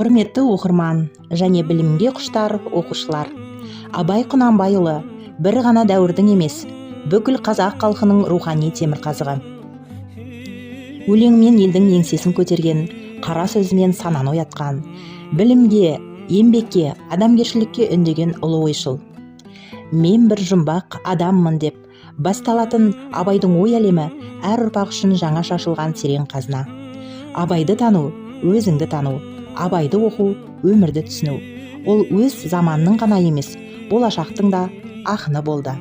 Құрметті оқырман және білімге құштар оқушылар, Абай Құнанбайұлы бір ғана дәуірдің емес, бүкіл қазақ халқының рухани темірқазығы. Өлеңмен елдің еңсесін көтерген, қара сөзімен сананы оятқан, білімге, еңбекке, адамгершілікке үндеген ұлы ойшыл. Мен бір жұмбақ адаммын деп басталатын Абайдың ой әлемі әр ұрпақ үшін жаңа шашылған терең қазына. Абайды тану, өзіңді тану, Абайды оқу, өмірді түсіну. Ол өз заманның ғана емес, болашақтың да ақыны болды.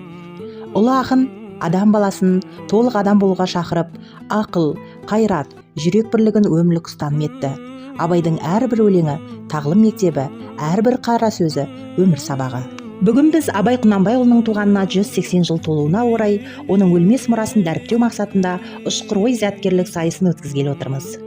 Ұлы ақын адам баласын толық адам болуға шақырып, ақыл, қайрат, жүрек бірлігін өмірлік ұстаным етті. Абайдың әрбір өлеңі тағлым мектебі, әрбір қара сөзі өмір сабағы. Бүгін біз Абай Құнанбайұлының туғанына 180 жыл толуына орай, оның өлмес мұрасын дәріптеу мақсатында ұшқыр ой зияткерлік сайысын өткізгелі отырмыз.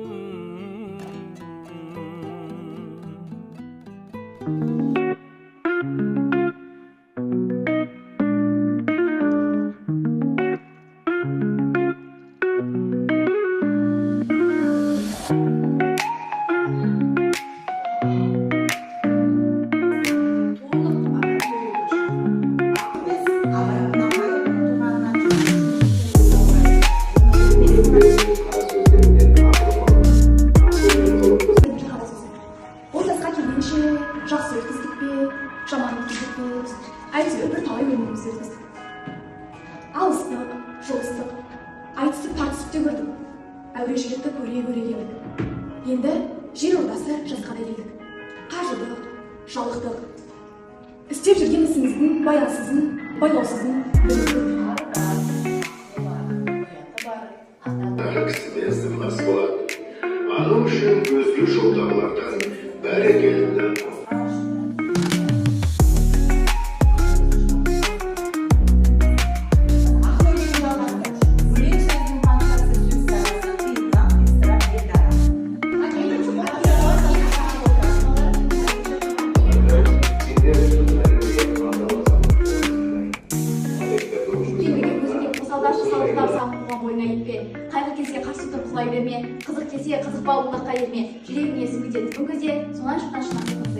Жақсы өткіздік пе, жаман өткіздік пе, әйтеуір бір талай өмірімізді өткіздік. Алыстық, жолыстық, айтысып тартысып те көрдік. Әурешілікті көре келдік. Енді жер ордасы жасқа да келдік. Қажыдық, жалықтық. Істеп жүрген ісіміздің баянсызын, байлаусызын білдік. Аның үшін өзге жолдағылардан бәрі келді. Қайғы кезге қарсы тұрып құлай берме, қызық кезге қызық бауыңда қайырме, жүрегіңе сіңбеден бұл кезде сонан шыққан шынайы